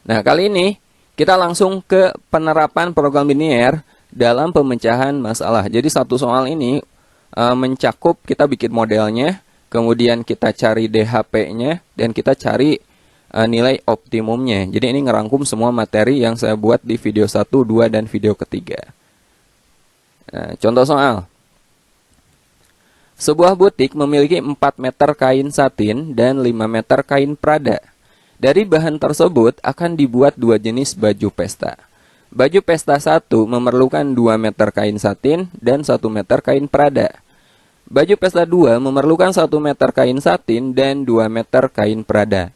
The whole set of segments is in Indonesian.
Nah, kali ini kita langsung ke penerapan program linear dalam pemecahan masalah. Jadi satu soal ini mencakup kita bikin modelnya, kemudian kita cari DHP-nya, dan kita cari nilai optimumnya. Jadi ini ngerangkum semua materi yang saya buat di video 1, 2, dan video ketiga. Nah, contoh soal. Sebuah butik memiliki 4 meter kain satin dan 5 meter kain prada. Dari bahan tersebut akan dibuat 2 jenis baju pesta. Baju pesta 1 memerlukan 2 meter kain satin dan 1 meter kain prada. Baju pesta 2 memerlukan 1 meter kain satin dan 2 meter kain prada.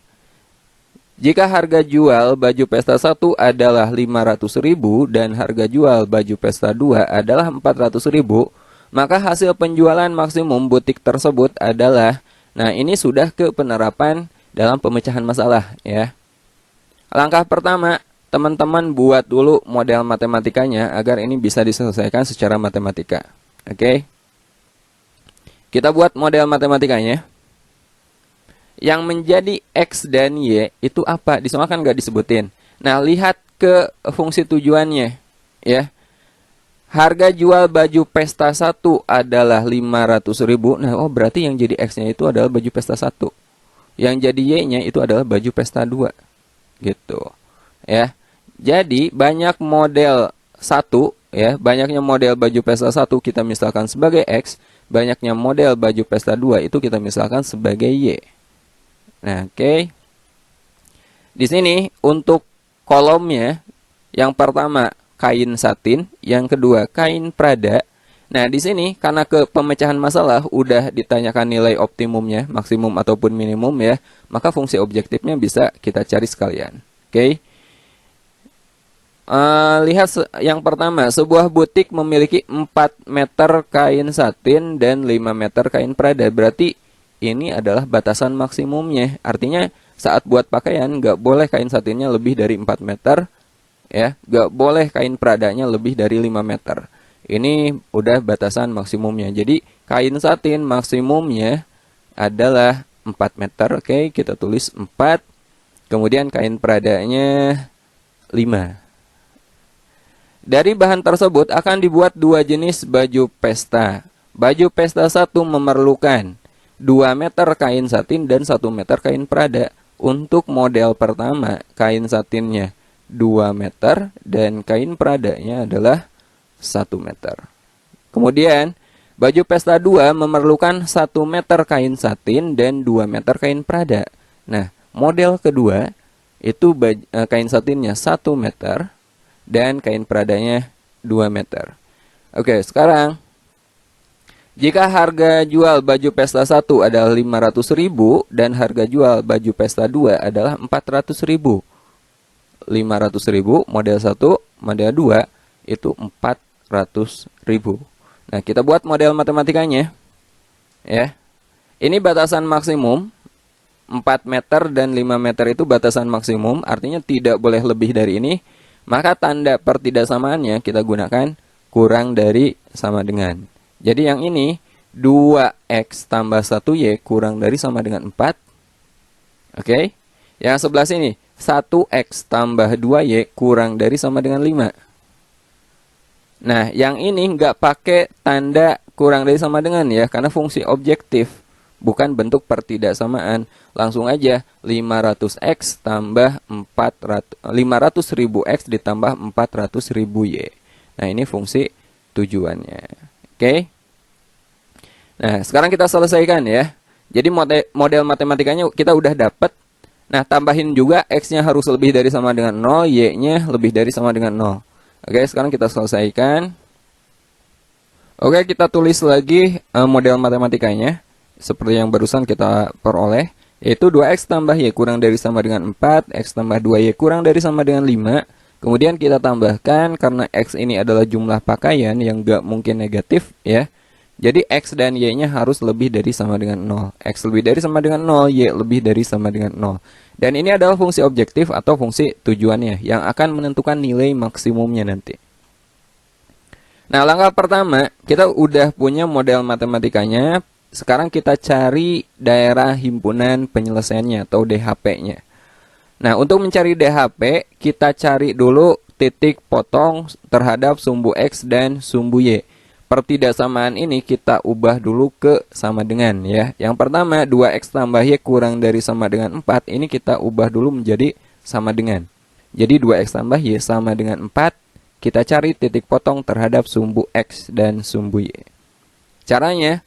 Jika harga jual baju pesta 1 adalah 500.000 dan harga jual baju pesta 2 adalah 400.000, maka hasil penjualan maksimum butik tersebut adalah, nah ini sudah ke penerapan dalam pemecahan masalah ya. Langkah pertama, teman-teman buat dulu model matematikanya agar ini bisa diselesaikan secara matematika. Oke. Kita buat model matematikanya. Yang menjadi X dan Y itu apa? Di soal kan nggak disebutin. Nah, lihat ke fungsi tujuannya. Ya. Harga jual baju pesta 1 adalah 500.000. Nah, oh berarti yang jadi X-nya itu adalah baju pesta 1. Yang jadi Y-nya itu adalah baju pesta 2. Gitu. Ya. Jadi, banyak model 1, ya, banyaknya model baju pesta 1 kita misalkan sebagai X. Banyaknya model baju pesta 2 itu kita misalkan sebagai Y. Nah, oke. Di sini untuk kolomnya, yang pertama kain satin, yang kedua kain prada. Nah, di sini karena ke pemecahan masalah udah ditanyakan nilai optimumnya, maksimum ataupun minimum ya, maka fungsi objektifnya bisa kita cari sekalian. Oke. Lihat yang pertama, sebuah butik memiliki 4 meter kain satin dan 5 meter kain prada. Berarti ini adalah batasan maksimumnya. Artinya saat buat pakaian nggak boleh kain satinnya lebih dari 4 meter. Ya, nggak boleh kain pradanya lebih dari 5 meter. Ini udah batasan maksimumnya. Jadi kain satin maksimumnya adalah 4 meter. Oke, kita tulis 4. Kemudian kain pradanya 5. Dari bahan tersebut akan dibuat 2 jenis baju pesta. Baju pesta 1 memerlukan 2 meter kain satin dan 1 meter kain prada. Untuk model pertama, kain satinnya 2 meter dan kain pradanya adalah 1 meter. Kemudian, baju pesta 2 memerlukan 1 meter kain satin dan 2 meter kain prada. Nah, model kedua itu kain satinnya 1 meter dan kain pradanya 2 meter. Oke, sekarang jika harga jual baju pesta 1 adalah 500.000 dan harga jual baju pesta 2 adalah 400.000. 500.000 model 1, model 2 itu 400.000. Nah, kita buat model matematikanya. Ya. Ini batasan maksimum 4 meter dan 5 meter itu batasan maksimum, artinya tidak boleh lebih dari ini. Maka tanda pertidaksamaannya kita gunakan kurang dari sama dengan. Jadi yang ini 2X tambah 1Y kurang dari sama dengan 4. Oke. Yang sebelah sini 1X tambah 2Y kurang dari sama dengan 5. Nah, yang ini nggak pakai tanda kurang dari sama dengan ya, karena fungsi objektif. Bukan bentuk pertidaksamaan. Langsung aja 500x tambah 500.000x ditambah 400.000y. Nah, ini fungsi tujuannya. Oke. Nah, sekarang kita selesaikan ya. Jadi model matematikanya kita udah dapat. Nah, tambahin juga x-nya harus lebih dari sama dengan 0, y-nya lebih dari sama dengan 0. Oke, sekarang kita selesaikan. Oke, kita tulis lagi model matematikanya. Seperti yang barusan kita peroleh, yaitu 2x tambah y kurang dari sama dengan 4, x tambah 2y kurang dari sama dengan 5. Kemudian kita tambahkan, karena x ini adalah jumlah pakaian yang gak mungkin negatif ya. Jadi x dan y-nya harus lebih dari sama dengan 0. X lebih dari sama dengan 0, y lebih dari sama dengan 0. Dan ini adalah fungsi objektif atau fungsi tujuannya yang akan menentukan nilai maksimumnya nanti. Nah, langkah pertama, kita udah punya model matematikanya. Sekarang kita cari daerah himpunan penyelesaiannya atau DHP-nya. Nah, untuk mencari DHP, kita cari dulu titik potong terhadap sumbu X dan sumbu Y. Pertidaksamaan ini kita ubah dulu ke sama dengan ya. Yang pertama 2X tambah Y kurang dari sama dengan 4. Ini kita ubah dulu menjadi sama dengan. Jadi 2X tambah Y sama dengan 4. Kita cari titik potong terhadap sumbu X dan sumbu Y. Caranya,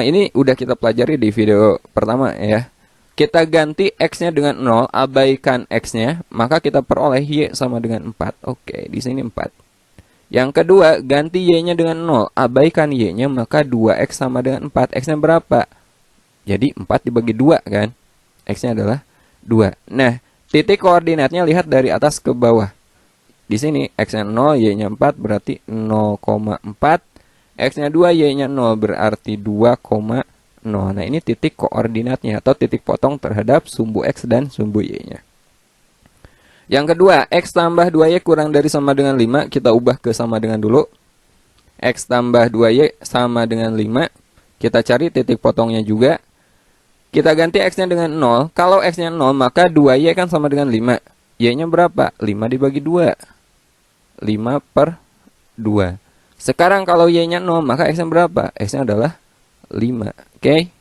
ini udah kita pelajari di video pertama ya. Kita ganti X-nya dengan 0, abaikan X-nya, maka kita peroleh Y sama dengan 4. Oke, di sini 4. Yang kedua, ganti Y-nya dengan 0. Abaikan Y-nya, maka 2X sama dengan 4. X-nya berapa? Jadi 4 dibagi 2 kan? X-nya adalah 2. Nah, titik koordinatnya lihat dari atas ke bawah. Di sini X-nya 0, Y-nya 4 berarti 0,4. X-nya 2, Y-nya 0 berarti 2,0. Nah, ini titik koordinatnya atau titik potong terhadap sumbu X dan sumbu Y-nya. Yang kedua, X tambah 2Y kurang dari sama dengan 5. Kita ubah ke sama dengan dulu. X tambah 2Y sama dengan 5. Kita cari titik potongnya juga. Kita ganti X-nya dengan 0. Kalau X-nya 0, maka 2Y kan sama dengan 5. Y-nya berapa? 5 dibagi 2. 5 per 2. Sekarang kalau Y-nya 0, maka X-nya berapa? X-nya adalah 5. Oke.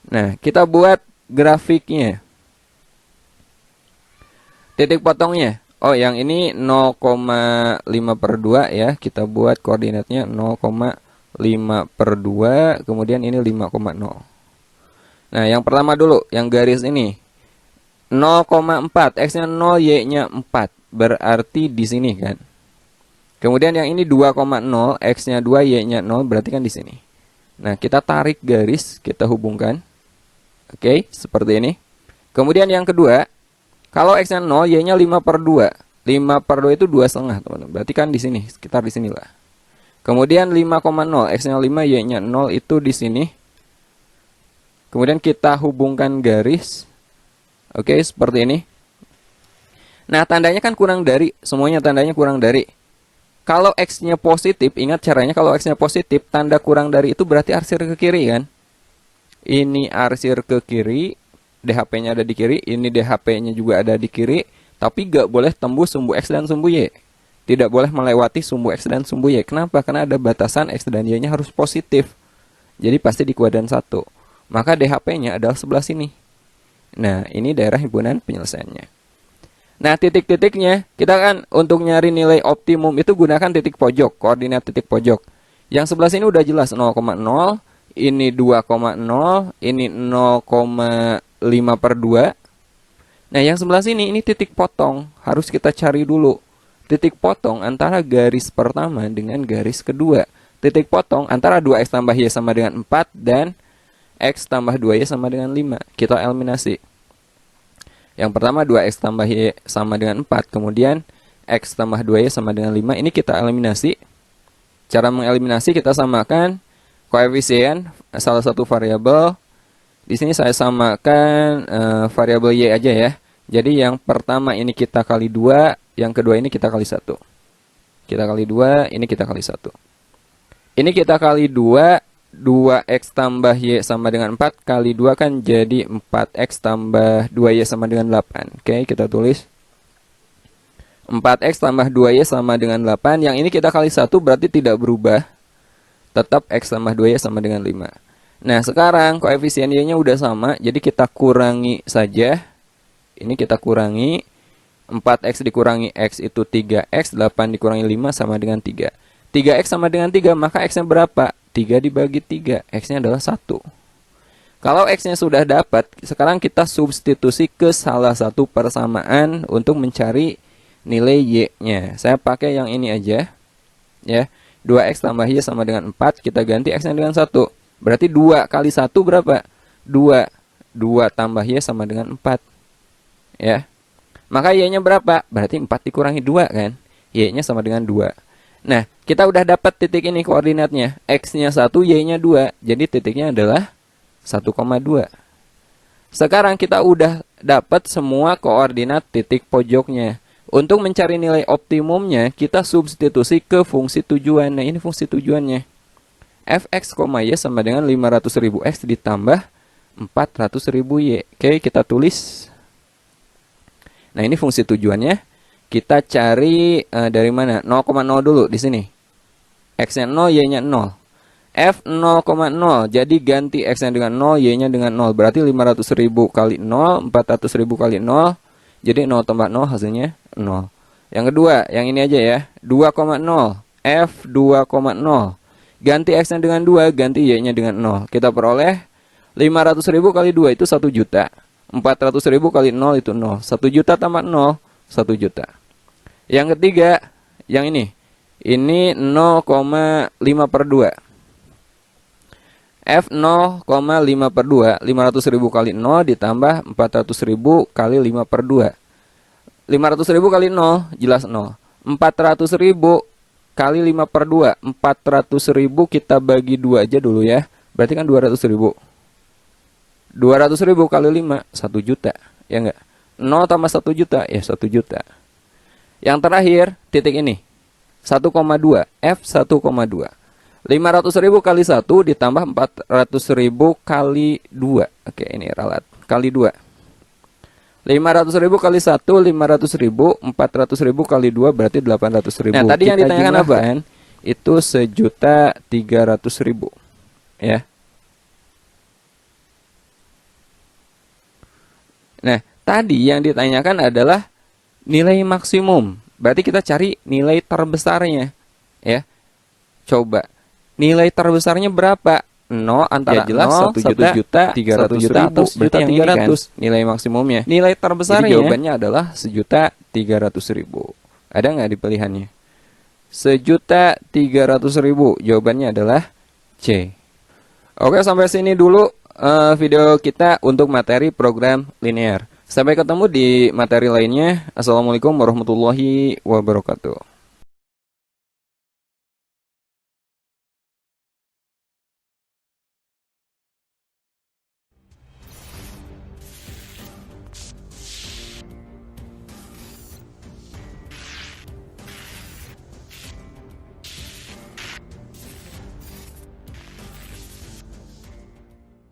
Nah, kita buat grafiknya. Titik potongnya. Oh, yang ini 0,5 per 2 ya. Kita buat koordinatnya 0,5 per 2. Kemudian ini 5,0. Nah, yang pertama dulu. Yang garis ini. 0,4. X-nya 0, Y-nya 4. Berarti di sini kan. Kemudian yang ini 2,0. X-nya 2, Y-nya 0. Berarti kan di sini. Nah, kita tarik garis. Kita hubungkan. Oke, seperti ini. Kemudian yang kedua. Kalau X-nya 0, Y-nya 5 per 2. 5 per 2 itu 2,5, teman-teman. Berarti kan di sini, sekitar di sinilah. Kemudian 5,0, X-nya 5, Y-nya 0 itu di sini. Kemudian kita hubungkan garis. Oke, seperti ini. Nah, tandanya kan kurang dari. Semuanya tandanya kurang dari. Kalau X-nya positif, ingat caranya kalau X-nya positif, tanda kurang dari itu berarti arsir ke kiri kan? Ini arsir ke kiri. DHP-nya ada di kiri, ini DHP-nya juga ada di kiri, tapi gak boleh tembus sumbu X dan sumbu Y. Tidak boleh melewati sumbu X dan sumbu Y. Kenapa? Karena ada batasan X dan Y-nya harus positif. Jadi pasti di kuadran 1. Maka DHP-nya adalah sebelah sini. Nah, ini daerah himpunan penyelesaiannya. Nah, titik-titiknya, kita kan untuk nyari nilai optimum itu gunakan titik pojok, koordinat titik pojok. Yang sebelah sini udah jelas 0,0, ini 2,0, ini 0,5 per 2. Nah, yang sebelah sini ini titik potong. Harus kita cari dulu. Titik potong antara garis pertama dengan garis kedua. Titik potong antara 2X tambah Y sama dengan 4 dan X tambah 2Y sama dengan 5. Kita eliminasi. Yang pertama 2X tambah Y sama dengan 4. Kemudian X tambah 2Y sama dengan 5. Ini kita eliminasi. Cara mengeliminasi kita samakan koefisien salah satu variabel. Di sini saya samakan variabel Y aja ya. Jadi yang pertama ini kita kali 2, yang kedua ini kita kali 1. Kita kali 2, ini kita kali 1. Ini kita kali 2, 2X tambah Y sama dengan 4, kali 2 kan jadi 4X tambah 2Y sama dengan 8. Oke, kita tulis 4X tambah 2Y sama dengan 8. Yang ini kita kali 1 berarti tidak berubah. Tetap X tambah 2Y sama dengan 5. Nah, sekarang koefisien Y-nya udah sama, jadi kita kurangi saja. Ini kita kurangi. 4X dikurangi X itu 3X, 8 dikurangi 5 sama dengan 3. 3X sama dengan 3, maka X-nya berapa? 3 dibagi 3, X-nya adalah 1. Kalau X-nya sudah dapat, sekarang kita substitusi ke salah satu persamaan untuk mencari nilai Y-nya. Saya pakai yang ini aja. Ya, 2X tambah Y sama dengan 4, kita ganti X-nya dengan 1. Berarti 2 kali 1 berapa? 2. 2 tambah Y sama dengan 4. Ya. Maka Y-nya berapa? Berarti 4 dikurangi 2 kan? Y-nya sama dengan 2. Nah, kita udah dapat titik ini koordinatnya. X-nya 1, Y-nya 2. Jadi titiknya adalah 1,2. Sekarang kita udah dapat semua koordinat titik pojoknya. Untuk mencari nilai optimumnya, kita substitusi ke fungsi tujuan. Nah, ini fungsi tujuannya. Fx, Y sama dengan 500.000 X ditambah 400.000 Y. Oke, kita tulis. Nah, ini fungsi tujuannya. Kita cari dari mana? 0,0 dulu di sini. X-nya 0, Y-nya 0. F 0,0. Jadi ganti X-nya dengan 0, Y-nya dengan 0. Berarti 500.000 kali 0, 400.000 kali 0. Jadi 0 tambah 0 hasilnya 0. Yang kedua, yang ini aja ya. 2,0. F 2,0. Ganti X-nya dengan 2, ganti Y-nya dengan 0. Kita peroleh 500.000 kali 2 itu 1 juta. 400.000 kali 0 itu 0. 1 juta tambah 0, 1 juta. Yang ketiga, yang ini. Ini 0,5 per 2. F 0,5 per 2. 500.000 kali 0 ditambah 400.000 kali 5 per 2. 500.000 kali 0, jelas 0. 400.000 kali 5 per 2. 400.000 kita bagi 2 aja dulu ya. Berarti kan 200.000. 200.000 kali 5, 1 juta. Ya enggak? 0 tambah 1 juta, ya 1 juta. Yang terakhir, titik ini. 1,2. F 1,2. 500.000 kali 1 ditambah 400.000 kali 2. Oke, ini ralat. Kali 2. 500.000 kali 1, 500.000. 400.000 kali 2 berarti 800.000. Nah, tadi yang ditanyakan apa? Itu 1.300.000. Ya. Nah, tadi yang ditanyakan adalah nilai maksimum. Berarti kita cari nilai terbesarnya. Ya. Coba. Nilai terbesarnya berapa? 0 antara ya, jelas 0, 1 juta, 300.000. Berarti yang ini kan nilai maksimumnya. Nilai terbesarnya. Jadi jawabannya adalah 1.300.000. Ada nggak di pilihannya? 1.300.000. Jawabannya adalah C. Oke, sampai sini dulu video kita untuk materi program linear. Sampai ketemu di materi lainnya. Assalamualaikum warahmatullahi wabarakatuh.